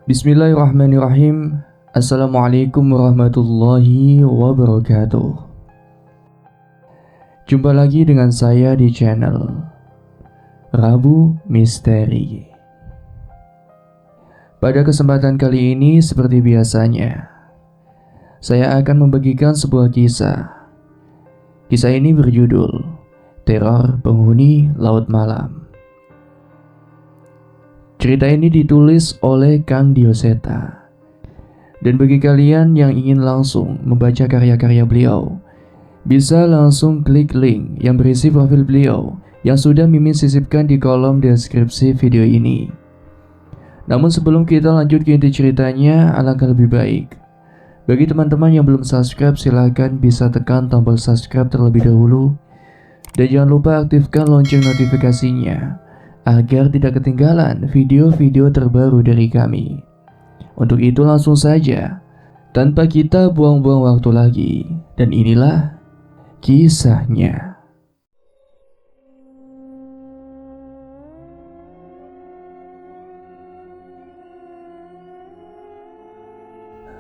Bismillahirrahmanirrahim. Assalamualaikum warahmatullahi wabarakatuh. Jumpa lagi dengan saya di channel Rabu Misteri. Pada kesempatan kali ini, seperti biasanya, saya akan membagikan sebuah kisah. Kisah ini berjudul Teror Penghuni Laut Malam. Cerita ini ditulis oleh Kang Dioseta. Dan bagi kalian yang ingin langsung membaca karya-karya beliau, bisa langsung klik link yang berisi profil beliau yang sudah Mimin sisipkan di kolom deskripsi video ini. Namun sebelum kita lanjut ke inti ceritanya, alangkah lebih baik bagi teman-teman yang belum subscribe, silahkan bisa tekan tombol subscribe terlebih dahulu. Dan jangan lupa aktifkan lonceng notifikasinya agar tidak ketinggalan video-video terbaru dari kami. Untuk itu langsung saja, tanpa kita buang-buang waktu lagi, dan inilah kisahnya.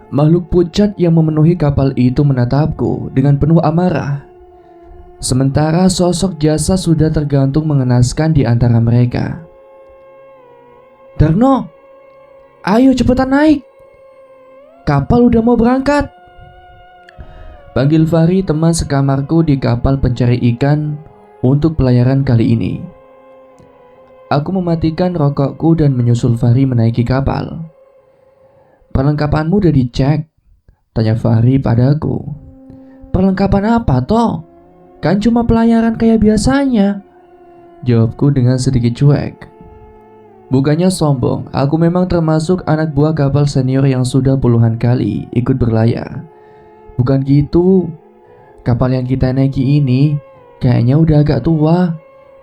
Makhluk pucat yang memenuhi kapal itu menatapku dengan penuh amarah. Sementara sosok jasa sudah tergantung mengenaskan di antara mereka. "Darno, ayo cepetan naik. Kapal udah mau berangkat," panggil Fahri, teman sekamarku di kapal pencari ikan untuk pelayaran kali ini. Aku mematikan rokokku dan menyusul Fahri menaiki kapal. "Perlengkapanmu udah dicek?" tanya Fahri padaku. "Perlengkapan apa toh? Kan cuma pelayaran kayak biasanya," jawabku dengan sedikit cuek. Bukannya sombong, aku memang termasuk anak buah kapal senior yang sudah puluhan kali ikut berlayar. Bukan gitu, kapal yang kita naiki ini kayaknya udah agak tua,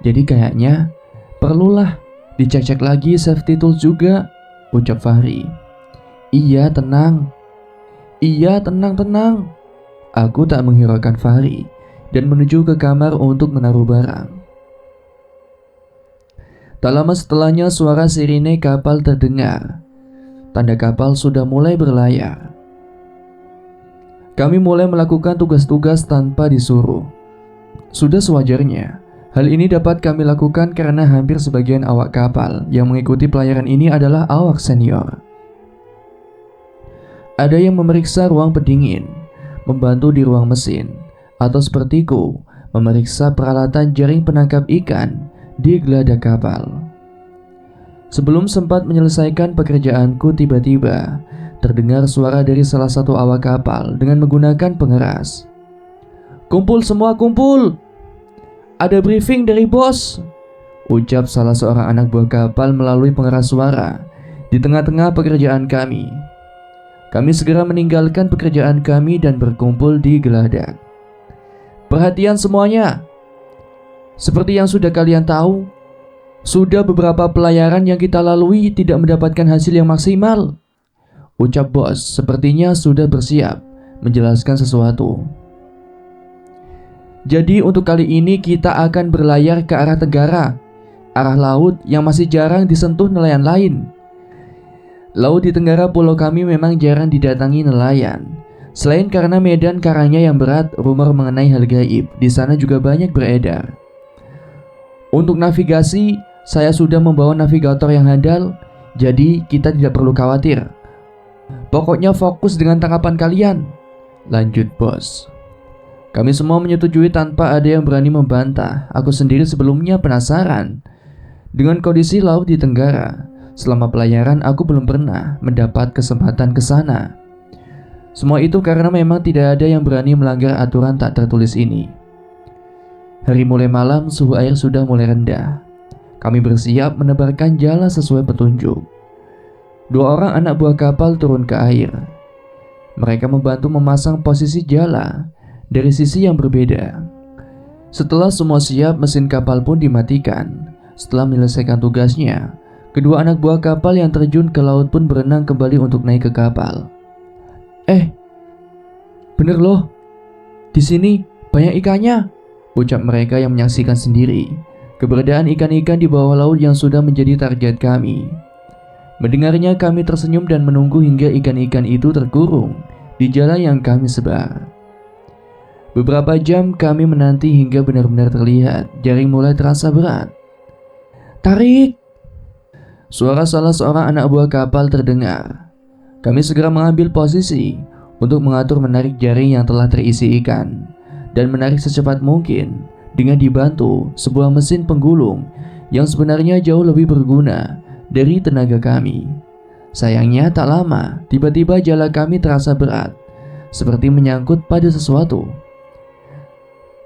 jadi kayaknya perlulah dicek-cek lagi safety tools juga," ucap Fahri. Iya tenang. Aku tak menghiraukan Fahri dan menuju ke kamar untuk menaruh barang. Tak lama setelahnya suara sirine kapal terdengar. Tanda kapal sudah mulai berlayar. Kami mulai melakukan tugas-tugas tanpa disuruh. Sudah sewajarnya. Hal ini dapat kami lakukan karena hampir sebagian awak kapal yang mengikuti pelayaran ini adalah awak senior. Ada yang memeriksa ruang pendingin, membantu di ruang mesin, atau sepertiku memeriksa peralatan jaring penangkap ikan di geladak kapal. Sebelum sempat menyelesaikan pekerjaanku, tiba-tiba terdengar suara dari salah satu awak kapal dengan menggunakan pengeras. "Kumpul semua, kumpul! Ada briefing dari bos," ucap salah seorang anak buah kapal melalui pengeras suara di tengah-tengah pekerjaan kami. Kami segera meninggalkan pekerjaan kami dan berkumpul di geladak. "Perhatian semuanya. Seperti yang sudah kalian tahu, sudah beberapa pelayaran yang kita lalui tidak mendapatkan hasil yang maksimal," ucap bos, sepertinya sudah bersiap menjelaskan sesuatu. "Jadi untuk kali ini kita akan berlayar ke arah tenggara, arah laut yang masih jarang disentuh nelayan lain. Laut di tenggara pulau kami memang jarang didatangi nelayan. Selain karena medan karangnya yang berat, rumor mengenai hal gaib di sana juga banyak beredar. Untuk navigasi, saya sudah membawa navigator yang handal, jadi kita tidak perlu khawatir. Pokoknya fokus dengan tangkapan kalian," lanjut bos. Kami semua menyetujui tanpa ada yang berani membantah. Aku sendiri sebelumnya penasaran dengan kondisi laut di tenggara. Selama pelayaran aku belum pernah mendapat kesempatan ke sana. Semua itu karena memang tidak ada yang berani melanggar aturan tak tertulis ini. Hari mulai malam, suhu air sudah mulai rendah. Kami bersiap menebarkan jala sesuai petunjuk. 2 orang anak buah kapal turun ke air. Mereka membantu memasang posisi jala dari sisi yang berbeda. Setelah semua siap, mesin kapal pun dimatikan. Setelah menyelesaikan tugasnya, kedua anak buah kapal yang terjun ke laut pun berenang kembali untuk naik ke kapal. Bener loh, di sini banyak ikannya," ucap mereka yang menyaksikan sendiri keberadaan ikan-ikan di bawah laut yang sudah menjadi target kami. Mendengarnya kami tersenyum dan menunggu hingga ikan-ikan itu terkurung di jala yang kami sebar. Beberapa jam kami menanti hingga benar-benar terlihat jaring mulai terasa berat. "Tarik!" Suara salah seorang anak buah kapal terdengar. Kami segera mengambil posisi untuk mengatur menarik jaring yang telah terisi ikan dan menarik secepat mungkin dengan dibantu sebuah mesin penggulung yang sebenarnya jauh lebih berguna dari tenaga kami. Sayangnya tak lama, tiba-tiba jala kami terasa berat, seperti menyangkut pada sesuatu.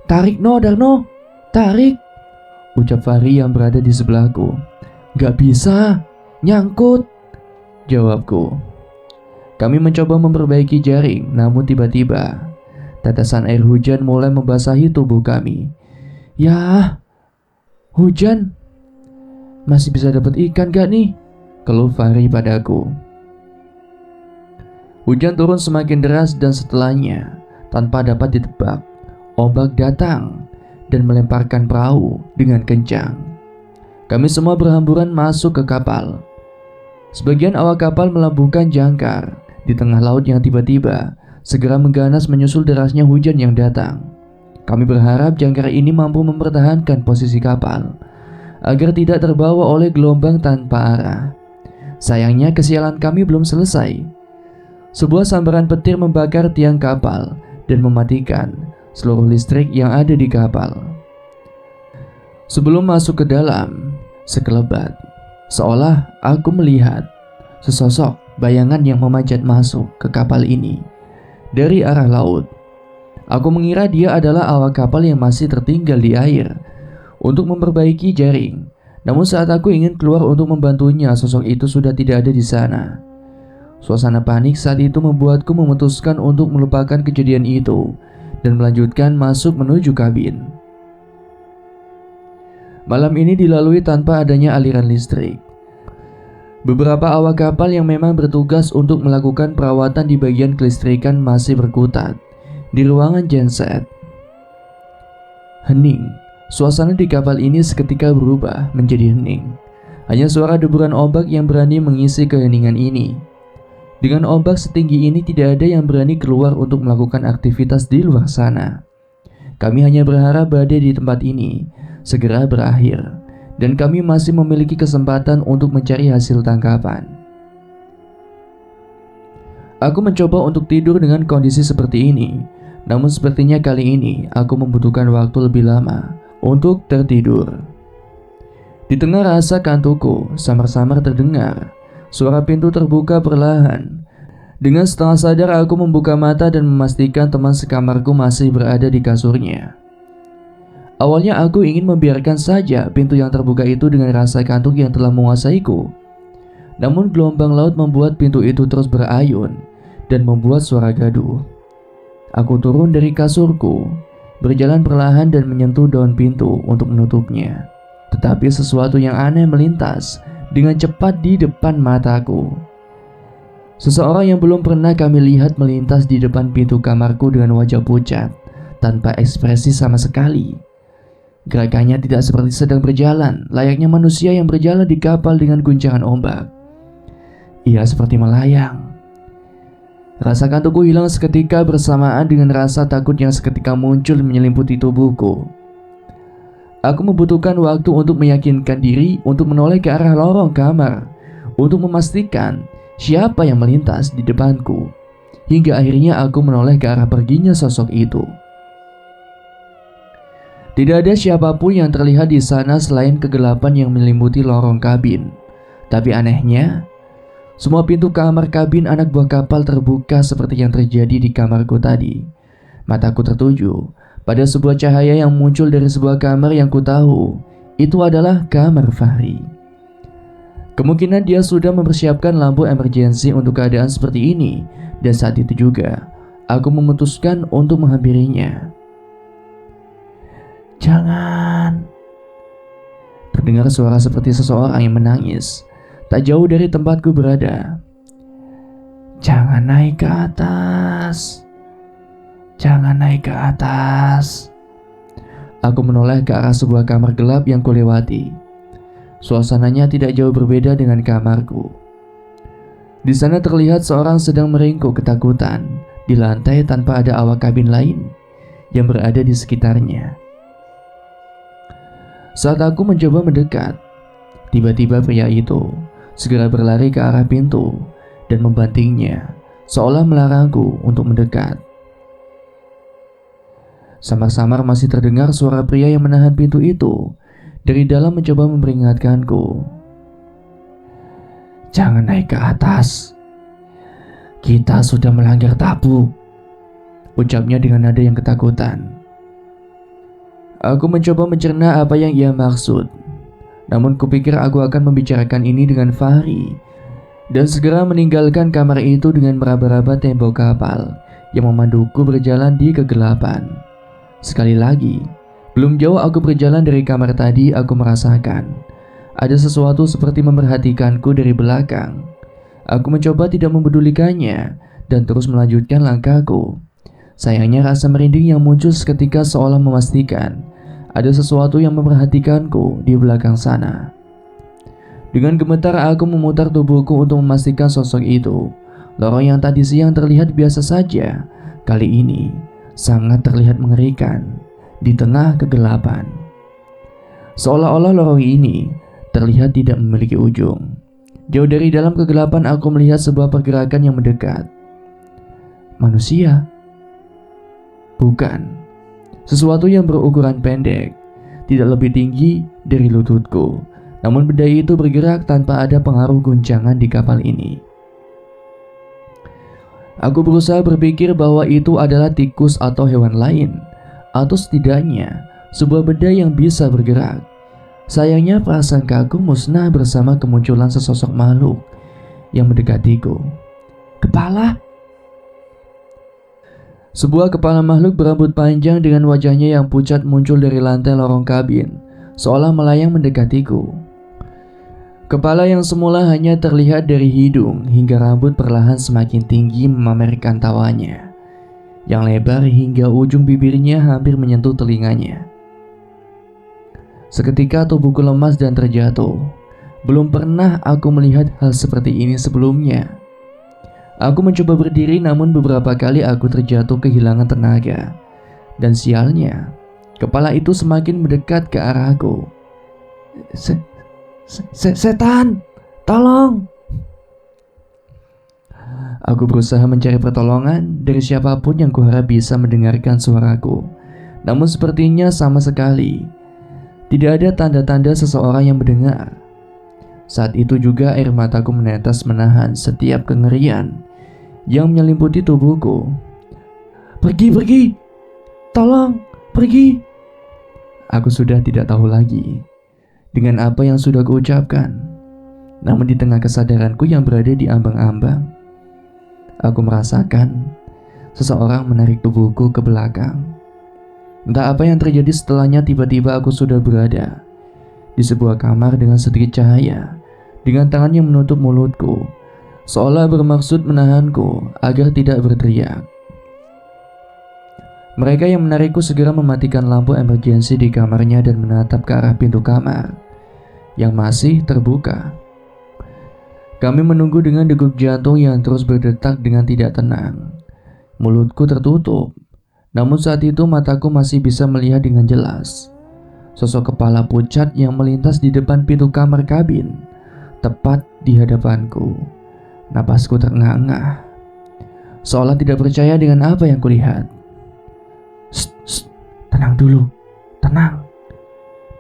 "Tarik no, Darno, tarik!" ucap Fahri yang berada di sebelahku. "Gak bisa, nyangkut," jawabku. Kami mencoba memperbaiki jaring, namun tiba-tiba tetesan air hujan mulai membasahi tubuh kami. "Yah, hujan, masih bisa dapat ikan gak nih?" keluh Fahri padaku. Hujan turun semakin deras dan setelahnya, tanpa dapat ditebak, ombak datang dan melemparkan perahu dengan kencang. Kami semua berhamburan masuk ke kapal. Sebagian awak kapal melabuhkan jangkar di tengah laut yang tiba-tiba segera mengganas menyusul derasnya hujan yang datang. Kami berharap jangkar ini mampu mempertahankan posisi kapal agar tidak terbawa oleh gelombang tanpa arah. Sayangnya kesialan kami belum selesai. Sebuah sambaran petir membakar tiang kapal dan mematikan seluruh listrik yang ada di kapal. Sebelum masuk ke dalam, sekelebat, seolah aku melihat sesosok bayangan yang memanjat masuk ke kapal ini dari arah laut. Aku mengira dia adalah awak kapal yang masih tertinggal di air untuk memperbaiki jaring. Namun saat aku ingin keluar untuk membantunya, sosok itu sudah tidak ada di sana. Suasana panik saat itu membuatku memutuskan untuk melupakan kejadian itu dan melanjutkan masuk menuju kabin. Malam ini dilalui tanpa adanya aliran listrik. Beberapa awak kapal yang memang bertugas untuk melakukan perawatan di bagian kelistrikan masih berkutat di ruangan genset. Hening. Suasana di kapal ini seketika berubah menjadi hening. Hanya suara deburan ombak yang berani mengisi keheningan ini. Dengan ombak setinggi ini tidak ada yang berani keluar untuk melakukan aktivitas di luar sana. Kami hanya berharap badai di tempat ini segera berakhir dan kami masih memiliki kesempatan untuk mencari hasil tangkapan. Aku mencoba untuk tidur dengan kondisi seperti ini, namun sepertinya kali ini aku membutuhkan waktu lebih lama untuk tertidur. Di tengah rasa kantukku, samar-samar terdengar suara pintu terbuka perlahan. Dengan setengah sadar aku membuka mata dan memastikan teman sekamarku masih berada di kasurnya. Awalnya aku ingin membiarkan saja pintu yang terbuka itu dengan rasa kantuk yang telah menguasaiku. Namun gelombang laut membuat pintu itu terus berayun dan membuat suara gaduh. Aku turun dari kasurku, berjalan perlahan dan menyentuh daun pintu untuk menutupnya. Tetapi sesuatu yang aneh melintas dengan cepat di depan mataku. Seseorang yang belum pernah kami lihat melintas di depan pintu kamarku dengan wajah pucat, tanpa ekspresi sama sekali. Gerakannya tidak seperti sedang berjalan, layaknya manusia yang berjalan di kapal dengan guncangan ombak. Ia seperti melayang. Rasa kantukku hilang seketika bersamaan dengan rasa takut yang seketika muncul menyelimuti tubuhku. Aku membutuhkan waktu untuk meyakinkan diri untuk menoleh ke arah lorong kamar untuk memastikan siapa yang melintas di depanku. Hingga akhirnya aku menoleh ke arah perginya sosok itu. Tidak ada siapapun yang terlihat di sana selain kegelapan yang menyelimuti lorong kabin. Tapi anehnya, semua pintu kamar kabin anak buah kapal terbuka seperti yang terjadi di kamarku tadi. Mataku tertuju pada sebuah cahaya yang muncul dari sebuah kamar yang kutahu itu adalah kamar Fahri. Kemungkinan dia sudah mempersiapkan lampu emergensi untuk keadaan seperti ini, dan saat itu juga aku memutuskan untuk menghampirinya. "Jangan!" Terdengar suara seperti seseorang yang menangis tak jauh dari tempatku berada. "Jangan naik ke atas, jangan naik ke atas." Aku menoleh ke arah sebuah kamar gelap yang kulewati. Suasananya tidak jauh berbeda dengan kamarku. Di sana terlihat seorang sedang meringkuk ketakutan di lantai tanpa ada awak kabin lain yang berada di sekitarnya. Saat aku mencoba mendekat, tiba-tiba pria itu segera berlari ke arah pintu dan membantingnya, seolah melarangku untuk mendekat. Samar-samar masih terdengar suara pria yang menahan pintu itu dari dalam mencoba memperingatkanku. "Jangan naik ke atas. Kita sudah melanggar tabu," ucapnya dengan nada yang ketakutan. Aku mencoba mencerna apa yang ia maksud. Namun kupikir aku akan membicarakan ini dengan Fahri dan segera meninggalkan kamar itu dengan meraba-raba tembok kapal yang memanduku berjalan di kegelapan. Sekali lagi, belum jauh aku berjalan dari kamar tadi, aku merasakan ada sesuatu seperti memerhatikanku dari belakang. Aku mencoba tidak mempedulikannya dan terus melanjutkan langkahku. Sayangnya rasa merinding yang muncul seketika seolah memastikan ada sesuatu yang memperhatikanku di belakang sana. Dengan gemetar aku memutar tubuhku untuk memastikan sosok itu. Lorong yang tadi siang terlihat biasa saja, kali ini sangat terlihat mengerikan di tengah kegelapan. Seolah-olah lorong ini terlihat tidak memiliki ujung. Jauh dari dalam kegelapan aku melihat sebuah pergerakan yang mendekat. Manusia? Bukan. Sesuatu yang berukuran pendek, tidak lebih tinggi dari lututku. Namun benda itu bergerak tanpa ada pengaruh guncangan di kapal ini. Aku berusaha berpikir bahwa itu adalah tikus atau hewan lain, atau setidaknya sebuah benda yang bisa bergerak. Sayangnya prasangkaku musnah bersama kemunculan sesosok makhluk yang mendekatiku. Kepala? Sebuah kepala makhluk berambut panjang dengan wajahnya yang pucat muncul dari lantai lorong kabin, seolah melayang mendekatiku. Kepala yang semula hanya terlihat dari hidung hingga rambut perlahan semakin tinggi memamerkan tawanya, yang lebar hingga ujung bibirnya hampir menyentuh telinganya. Seketika tubuhku lemas dan terjatuh. Belum pernah aku melihat hal seperti ini sebelumnya. Aku mencoba berdiri namun beberapa kali aku terjatuh kehilangan tenaga. Dan sialnya, kepala itu semakin mendekat ke arahku. Setan, tolong! Aku berusaha mencari pertolongan dari siapapun yang kuharap bisa mendengarkan suaraku. Namun sepertinya sama sekali tidak ada tanda-tanda seseorang yang mendengar. Saat itu juga air mataku menetes menahan setiap kengerian yang menyelimuti tubuhku. Pergi! Tolong, pergi! Aku sudah tidak tahu lagi dengan apa yang sudah kuucapkan. Namun di tengah kesadaranku yang berada di ambang-ambang, aku merasakan seseorang menarik tubuhku ke belakang. Entah apa yang terjadi setelahnya, tiba-tiba aku sudah berada di sebuah kamar dengan sedikit cahaya, dengan tangan yang menutup mulutku, seolah bermaksud menahanku agar tidak berteriak. Mereka yang menarikku segera mematikan lampu emergensi di kamarnya dan menatap ke arah pintu kamar yang masih terbuka. Kami menunggu dengan degup jantung yang terus berdetak dengan tidak tenang. Mulutku tertutup, namun saat itu mataku masih bisa melihat dengan jelas sosok kepala pucat yang melintas di depan pintu kamar kabin, tepat di hadapanku. Napasku terengah-engah, seolah tidak percaya dengan apa yang kulihat. Tenang dulu, tenang,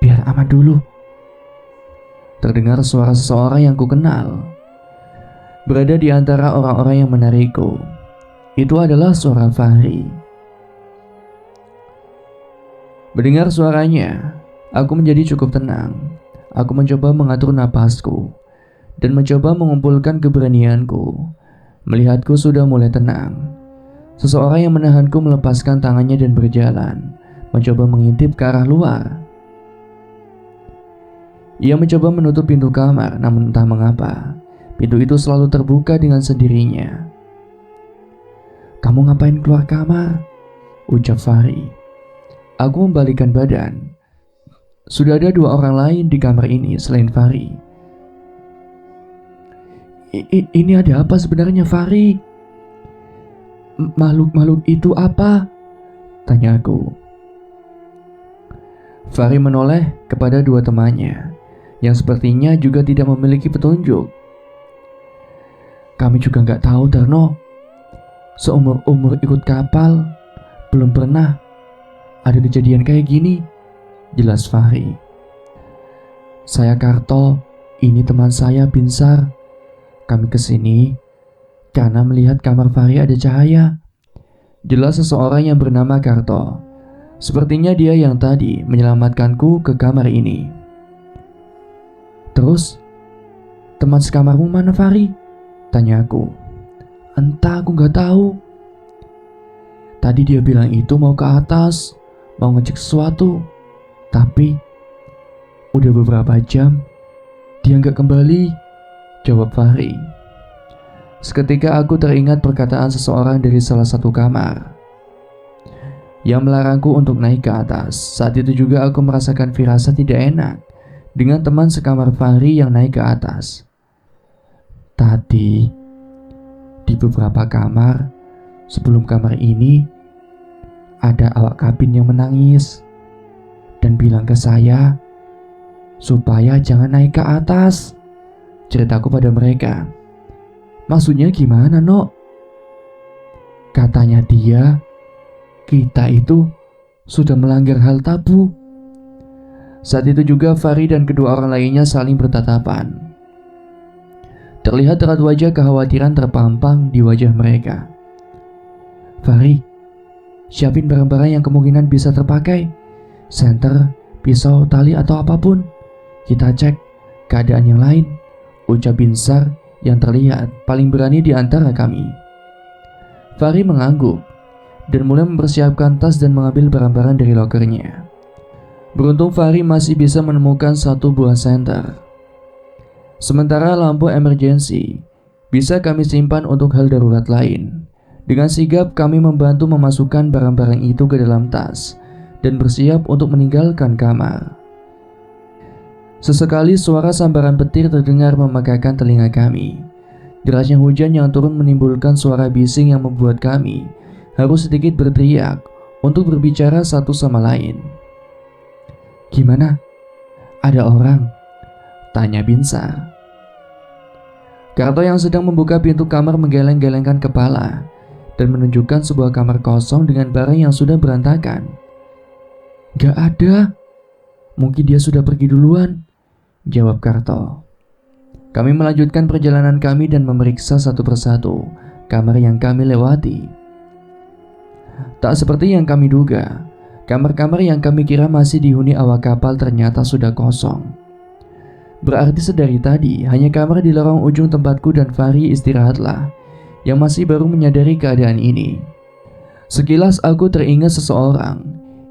biar aman dulu. Terdengar suara seseorang yang kukenal berada di antara orang-orang yang menarikku. Itu adalah suara Fahri. Mendengar suaranya, aku menjadi cukup tenang. Aku mencoba mengatur napasku dan mencoba mengumpulkan keberanianku. Melihatku sudah mulai tenang, seseorang yang menahanku melepaskan tangannya dan berjalan, mencoba mengintip ke arah luar. Ia mencoba menutup pintu kamar, namun entah mengapa pintu itu selalu terbuka dengan sendirinya. "Kamu ngapain keluar kamar?" ucap Fahri. Aku membalikkan badan. Sudah ada dua orang lain di kamar ini selain Fahri. Ini ada apa sebenarnya, Fahri? Makhluk-makhluk itu apa? Tanya aku. Fahri menoleh kepada dua temannya yang sepertinya juga tidak memiliki petunjuk. Kami juga nggak tahu, Darno. Seumur-umur ikut kapal, belum pernah ada kejadian kayak gini, jelas Fahri. Saya Karto, ini teman saya Binsar. Kami kesini karena melihat kamar Fahri ada cahaya, jelas seseorang yang bernama Karto. Sepertinya dia yang tadi menyelamatkanku ke kamar ini. Terus, teman sekamarmu mana, Fahri? Tanya aku. Entah, aku nggak tahu. Tadi dia bilang itu mau ke atas, mau ngecek sesuatu. Tapi, udah beberapa jam, dia nggak kembali, jawab Fahri. Seketika aku teringat perkataan seseorang dari salah satu kamar yang melarangku untuk naik ke atas. Saat itu juga aku merasakan firasat tidak enak dengan teman sekamar Fahri yang naik ke atas. Tadi, di beberapa kamar sebelum kamar ini, ada awak kabin yang menangis dan bilang ke saya supaya jangan naik ke atas. Ceritaku pada mereka. Maksudnya gimana, Nok? Katanya dia, kita itu sudah melanggar hal tabu. Saat itu juga Fahri dan kedua orang lainnya saling bertatapan. Terlihat erat wajah kekhawatiran terpampang di wajah mereka. Fahri, siapin barang-barang yang kemungkinan bisa terpakai. Senter, pisau, tali atau apapun. Kita cek keadaan yang lain, ucap Binsar yang terlihat paling berani di antara kami. Fahri mengangguk dan mulai mempersiapkan tas dan mengambil barang-barang dari lokernya. Beruntung Fahri masih bisa menemukan satu buah senter. Sementara lampu emergency bisa kami simpan untuk hal darurat lain. Dengan sigap kami membantu memasukkan barang-barang itu ke dalam tas dan bersiap untuk meninggalkan kamar. Sesekali suara sambaran petir terdengar memegahkan telinga kami. Derasnya hujan yang turun menimbulkan suara bising yang membuat kami harus sedikit berteriak untuk berbicara satu sama lain. Gimana? Ada orang? Tanya Binsar. Karto yang sedang membuka pintu kamar menggeleng-gelengkan kepala dan menunjukkan sebuah kamar kosong dengan barang yang sudah berantakan. Gak ada. Mungkin dia sudah pergi duluan, jawab Karto. Kami melanjutkan perjalanan kami dan memeriksa satu persatu kamar yang kami lewati. Tak seperti yang kami duga, kamar-kamar yang kami kira masih dihuni awak kapal ternyata sudah kosong. Berarti sedari tadi hanya kamar di lorong ujung tempatku dan Fahri istirahatlah yang masih baru menyadari keadaan ini. Sekilas aku teringat seseorang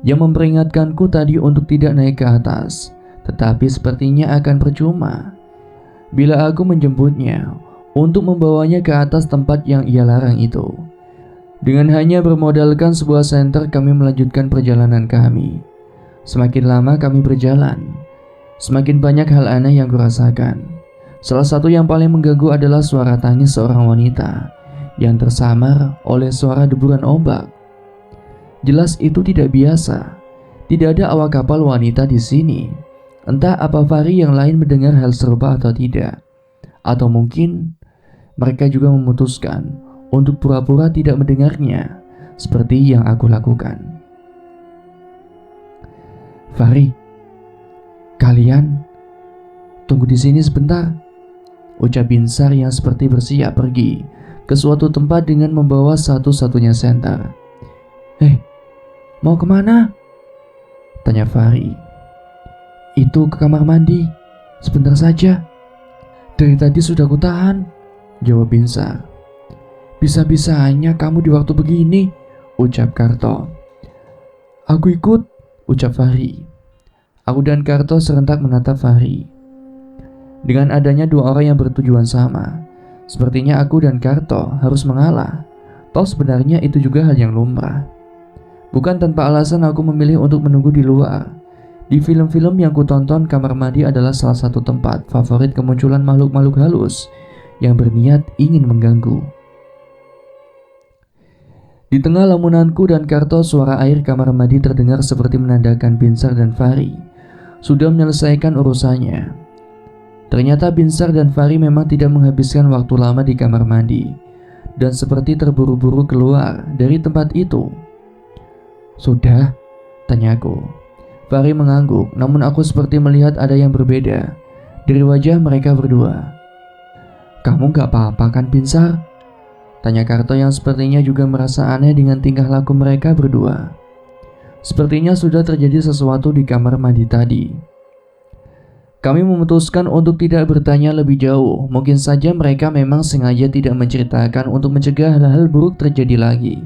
yang memperingatkanku tadi untuk tidak naik ke atas, tetapi sepertinya akan percuma bila aku menjemputnya untuk membawanya ke atas tempat yang ia larang itu. Dengan hanya bermodalkan sebuah senter, kami melanjutkan perjalanan kami. Semakin lama kami berjalan, semakin banyak hal aneh yang kurasakan. Salah satu yang paling mengganggu adalah suara tangis seorang wanita yang tersamar oleh suara deburan ombak. Jelas itu tidak biasa. Tidak ada awak kapal wanita di sini. Entah apa Fahri yang lain mendengar hal serupa atau tidak. Atau mungkin mereka juga memutuskan untuk pura-pura tidak mendengarnya seperti yang aku lakukan. Fahri, kalian tunggu di sini sebentar, ucap Binsar yang seperti bersiap pergi ke suatu tempat dengan membawa satu-satunya senter. Mau kemana? Tanya Fahri. Itu ke kamar mandi, sebentar saja. Dari tadi sudah kutahan, jawab Binsar. Bisa-bisanya kamu di waktu begini, ucap Karto. Aku ikut, ucap Fahri. Aku dan Karto serentak menatap Fahri. Dengan adanya dua orang yang bertujuan sama, sepertinya aku dan Karto harus mengalah. Toh sebenarnya itu juga hal yang lumrah. Bukan tanpa alasan aku memilih untuk menunggu di luar. Di film-film yang kutonton, kamar mandi adalah salah satu tempat favorit kemunculan makhluk-makhluk halus yang berniat ingin mengganggu. Di tengah lamunanku dan Karto, suara air kamar mandi terdengar seperti menandakan Binsar dan Fahri sudah menyelesaikan urusannya. Ternyata Binsar dan Fahri memang tidak menghabiskan waktu lama di kamar mandi dan seperti terburu-buru keluar dari tempat itu. "Sudah?" tanyaku. Fahri mengangguk, namun aku seperti melihat ada yang berbeda dari wajah mereka berdua. "Kamu gak apa-apa kan, Binsar?" tanya Karto yang sepertinya juga merasa aneh dengan tingkah laku mereka berdua. Sepertinya sudah terjadi sesuatu di kamar mandi tadi. Kami memutuskan untuk tidak bertanya lebih jauh. Mungkin saja mereka memang sengaja tidak menceritakan untuk mencegah hal-hal buruk terjadi lagi.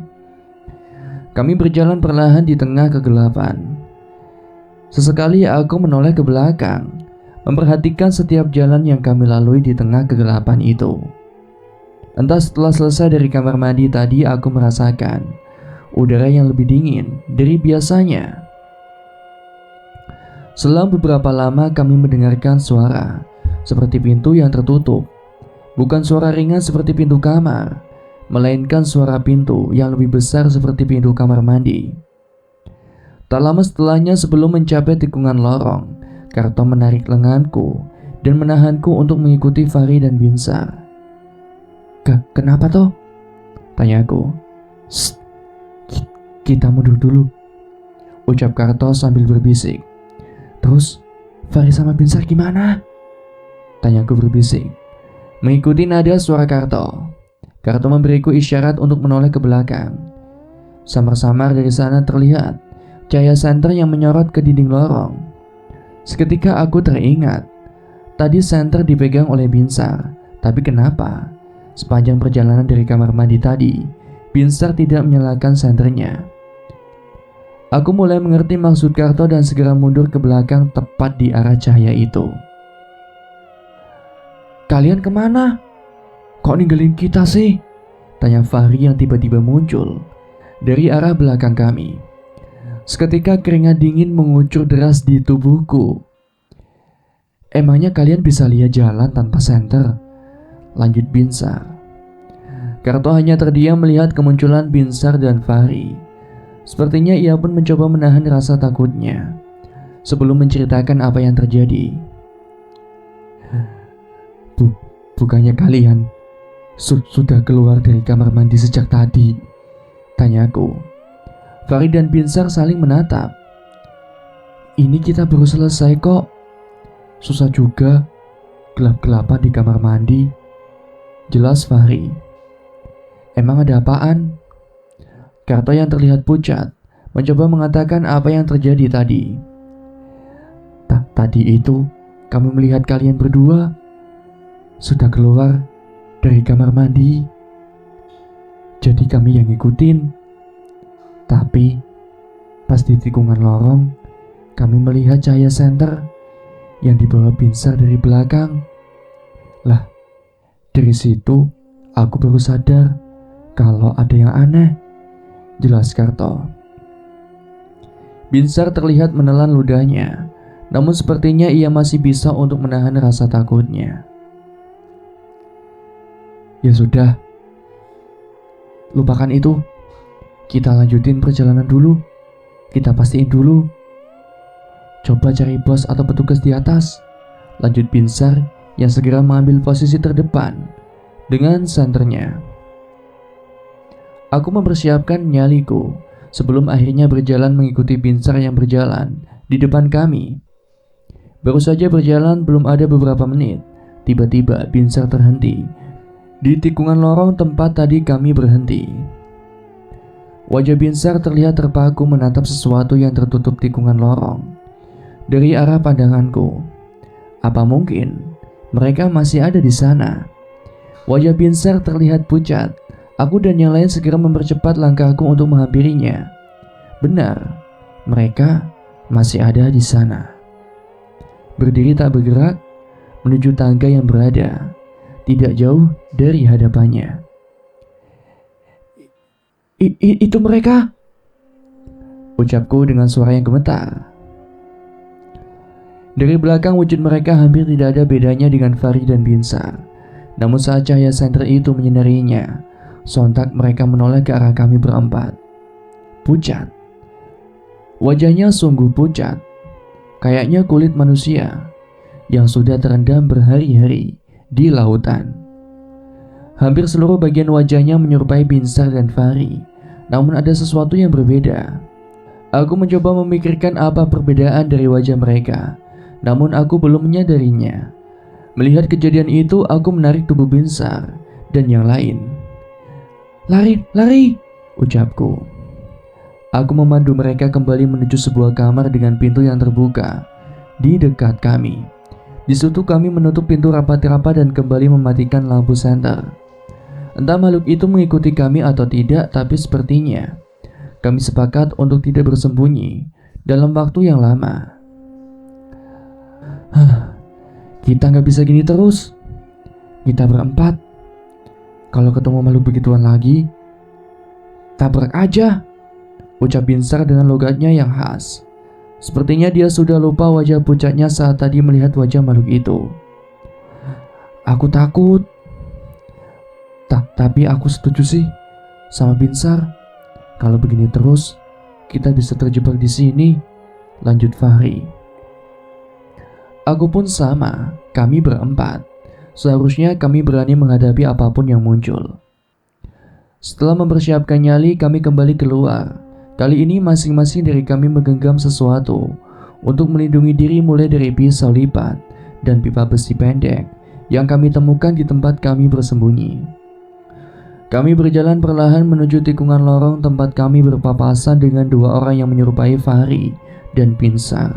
Kami berjalan perlahan di tengah kegelapan. Sesekali aku menoleh ke belakang, memperhatikan setiap jalan yang kami lalui di tengah kegelapan itu. Entah setelah selesai dari kamar mandi tadi, aku merasakan udara yang lebih dingin dari biasanya. Selang beberapa lama kami mendengarkan suara seperti pintu yang tertutup. Bukan suara ringan seperti pintu kamar, melainkan suara pintu yang lebih besar seperti pintu kamar mandi. Tak lama setelahnya, sebelum mencapai tikungan lorong, Karto menarik lenganku dan menahanku untuk mengikuti Fahri dan Binsar. Kenapa toh?" tanyaku. "Shh, kita mundur dulu," ucap Karto sambil berbisik. "Terus Fahri sama Binsar gimana?" tanyaku berbisik, mengikuti nada suara Karto. Karto memberiku isyarat untuk menoleh ke belakang. Samar-samar dari sana terlihat cahaya senter yang menyorot ke dinding lorong. Seketika aku teringat, tadi senter dipegang oleh Binsar, tapi kenapa sepanjang perjalanan dari kamar mandi tadi Binsar tidak menyalakan senternya? Aku mulai mengerti maksud Karto dan segera mundur ke belakang tepat di arah cahaya itu. "Kalian kemana? Kok ninggalin kita sih?" tanya Fahri yang tiba-tiba muncul dari arah belakang kami. Seketika keringat dingin mengucur deras di tubuhku. "Emangnya kalian bisa lihat jalan tanpa senter?" lanjut Binsar. Karto hanya terdiam melihat kemunculan Binsar dan Fahri. Sepertinya ia pun mencoba menahan rasa takutnya sebelum menceritakan apa yang terjadi. Bukannya kalian sudah keluar dari kamar mandi sejak tadi?" tanyaku. Fahri dan Binsar saling menatap. "Ini kita baru selesai kok. Susah juga, gelap-gelapan di kamar mandi," jelas Fahri. "Emang ada apaan?" Karto yang terlihat pucat mencoba mengatakan apa yang terjadi tadi. Tadi itu kami melihat kalian berdua sudah keluar dari kamar mandi. Jadi kami yang ngikutin. Tapi pas di tikungan lorong, kami melihat cahaya senter yang dibawa Binsar dari belakang. Lah, dari situ aku baru sadar kalau ada yang aneh, jelas Karto. Binsar terlihat menelan ludahnya, namun sepertinya ia masih bisa untuk menahan rasa takutnya. "Ya sudah, lupakan itu. Kita lanjutin perjalanan dulu. Kita pastiin dulu. Coba cari bos atau petugas di atas," lanjut Binsar yang segera mengambil posisi terdepan dengan senternya. Aku mempersiapkan nyaliku sebelum akhirnya berjalan mengikuti Binsar yang berjalan di depan kami. Baru saja berjalan belum ada beberapa menit, tiba-tiba Binsar terhenti di tikungan lorong tempat tadi kami berhenti. Wajah Binsar terlihat terpaku menatap sesuatu yang tertutup tikungan lorong dari arah pandanganku. Apa mungkin mereka masih ada di sana? Wajah Binsar terlihat pucat. Aku dan yang lain segera mempercepat langkahku untuk menghampirinya. Benar, mereka masih ada di sana. Berdiri tak bergerak menuju tangga yang berada tidak jauh dari hadapannya. Itu mereka," ucapku dengan suara yang gemetar. Dari belakang wujud mereka hampir tidak ada bedanya dengan Fahri dan Binsar. Namun saat cahaya senter itu menyinarinya, sontak mereka menoleh ke arah kami berempat. Pucat. Wajahnya sungguh pucat, kayaknya kulit manusia yang sudah terendam berhari-hari di lautan. Hampir seluruh bagian wajahnya menyerupai Binsar dan Fahri, namun ada sesuatu yang berbeda. Aku mencoba memikirkan apa perbedaan dari wajah mereka, namun aku belum menyadarinya. Melihat kejadian itu, aku menarik tubuh Binsar dan yang lain. Lari, lari, ucapku. Aku memandu mereka kembali menuju sebuah kamar dengan pintu yang terbuka di dekat kami. Di situ kami menutup pintu rapat-rapat dan kembali mematikan lampu senter. Entah makhluk itu mengikuti kami atau tidak, tapi sepertinya kami sepakat untuk tidak bersembunyi dalam waktu yang lama. Kita nggak bisa gini terus. Kita berempat. Kalau ketemu makhluk begituan lagi, tabrak aja, ucap Binsar dengan logatnya yang khas. Sepertinya dia sudah lupa wajah pucatnya saat tadi melihat wajah makhluk itu. Aku takut. Tapi aku setuju sih sama Binsar. Kalau begini terus, kita bisa terjebak di sini, lanjut Fahri. Aku pun sama, kami berempat. Seharusnya kami berani menghadapi apapun yang muncul. Setelah mempersiapkan nyali, kami kembali keluar. Kali ini masing-masing dari kami menggenggam sesuatu untuk melindungi diri, mulai dari pisau lipat dan pipa besi pendek yang kami temukan di tempat kami bersembunyi. Kami berjalan perlahan menuju tikungan lorong tempat kami berpapasan dengan dua orang yang menyerupai Fahri dan Binsar.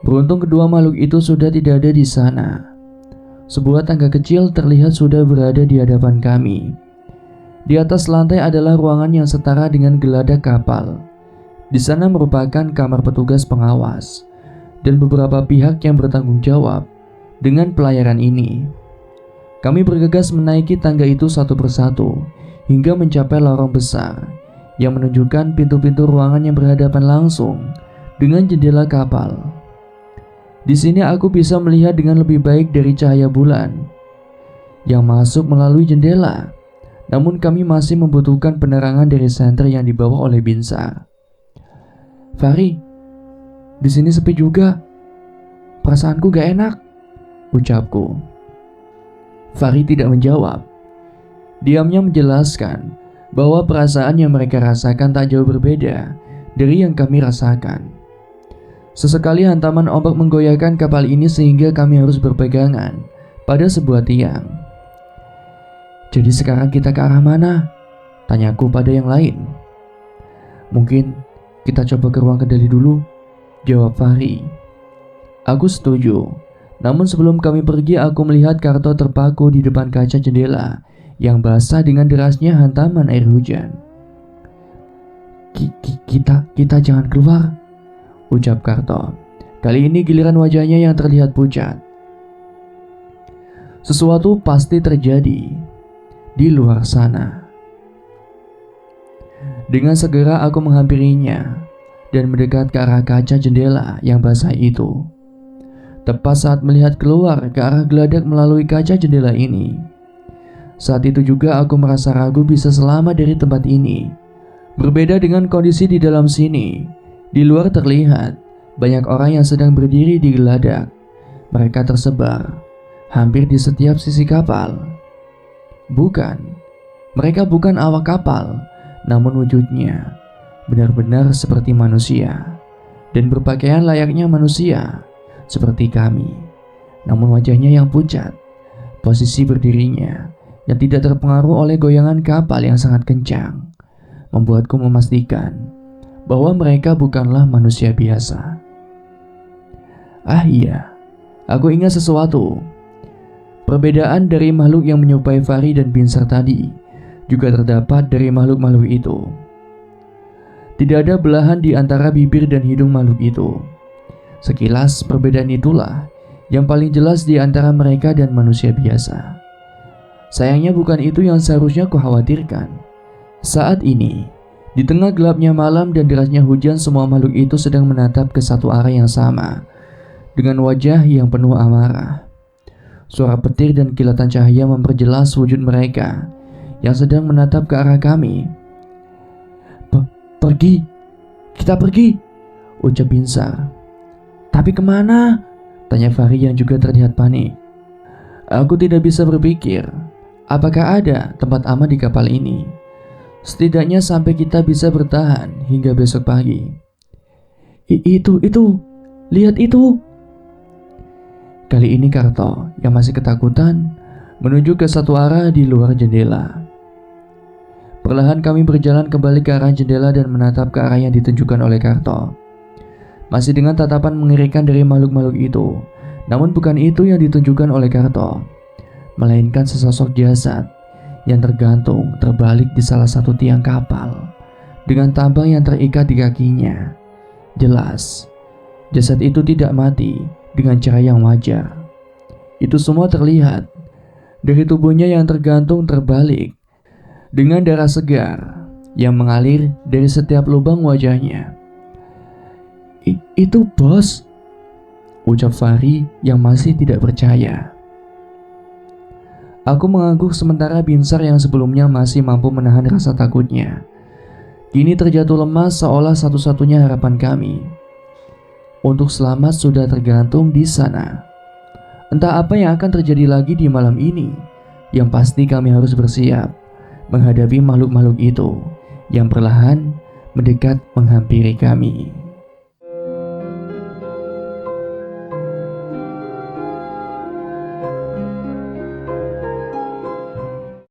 Beruntung kedua makhluk itu sudah tidak ada di sana. Sebuah tangga kecil terlihat sudah berada di hadapan kami. Di atas lantai adalah ruangan yang setara dengan geladak kapal. Di sana merupakan kamar petugas pengawas dan beberapa pihak yang bertanggung jawab dengan pelayaran ini. Kami bergegas menaiki tangga itu satu persatu hingga mencapai lorong besar yang menunjukkan pintu-pintu ruangan yang berhadapan langsung dengan jendela kapal. Di sini aku bisa melihat dengan lebih baik dari cahaya bulan yang masuk melalui jendela. Namun kami masih membutuhkan penerangan dari senter yang dibawa oleh Binsar. Fahri, di sini sepi juga. Perasaanku gak enak, ucapku. Fahri tidak menjawab. Diamnya menjelaskan bahwa perasaan yang mereka rasakan tak jauh berbeda dari yang kami rasakan. Sesekali hantaman ombak menggoyahkan kapal ini sehingga kami harus berpegangan pada sebuah tiang. Jadi sekarang kita ke arah mana? Tanyaku pada yang lain. Mungkin kita coba ke ruang kendali dulu, jawab Fahri. Aku setuju. Namun sebelum kami pergi, aku melihat Karto terpaku di depan kaca jendela yang basah dengan derasnya hantaman air hujan. Kita jangan keluar, ucap Karto. Kali ini giliran wajahnya yang terlihat pucat. Sesuatu pasti terjadi di luar sana. Dengan segera aku menghampirinya dan mendekat ke arah kaca jendela yang basah itu. Tepat saat melihat keluar ke arah geladak melalui kaca jendela ini. Saat itu juga aku merasa ragu bisa selamat dari tempat ini. Berbeda dengan kondisi di dalam sini, di luar terlihat banyak orang yang sedang berdiri di geladak. Mereka tersebar hampir di setiap sisi kapal. Bukan, mereka bukan awak kapal, namun wujudnya benar-benar seperti manusia dan berpakaian layaknya manusia seperti kami. Namun wajahnya yang pucat, posisi berdirinya yang tidak terpengaruh oleh goyangan kapal yang sangat kencang, membuatku memastikan bahwa mereka bukanlah manusia biasa. Ah iya, aku ingat sesuatu. Perbedaan dari makhluk yang menyerupai Fahri dan Binsar tadi juga terdapat dari makhluk-makhluk itu. Tidak ada belahan di antara bibir dan hidung makhluk itu. Sekilas perbedaan itulah yang paling jelas di antara mereka dan manusia biasa. Sayangnya bukan itu yang seharusnya kukhawatirkan. Saat ini, di tengah gelapnya malam dan derasnya hujan, semua makhluk itu sedang menatap ke satu arah yang sama dengan wajah yang penuh amarah. Suara petir dan kilatan cahaya memperjelas wujud mereka yang sedang menatap ke arah kami. Pergi, kita pergi, ucap Binsar. Tapi kemana? Tanya Fahri yang juga terlihat panik. Aku tidak bisa berpikir, apakah ada tempat aman di kapal ini? Setidaknya sampai kita bisa bertahan hingga besok pagi. Itu, lihat itu. Kali ini Karto yang masih ketakutan menuju ke satu arah di luar jendela. Perlahan kami berjalan kembali ke arah jendela dan menatap ke arah yang ditunjukkan oleh Karto. Masih dengan tatapan mengerikan dari makhluk-makhluk itu. Namun bukan itu yang ditunjukkan oleh Karto, melainkan sesosok jasad yang tergantung terbalik di salah satu tiang kapal dengan tambang yang terikat di kakinya. Jelas, jasad itu tidak mati dengan cara yang wajar. Itu semua terlihat dari tubuhnya yang tergantung terbalik dengan darah segar yang mengalir dari setiap lubang wajahnya. Itu bos, ucap Fahri yang masih tidak percaya. Aku mengangguk sementara Binsar yang sebelumnya masih mampu menahan rasa takutnya kini terjatuh lemas seolah satu-satunya harapan kami untuk selamat sudah tergantung di sana. Entah apa yang akan terjadi lagi di malam ini. Yang pasti kami harus bersiap menghadapi makhluk-makhluk itu yang perlahan mendekat menghampiri kami.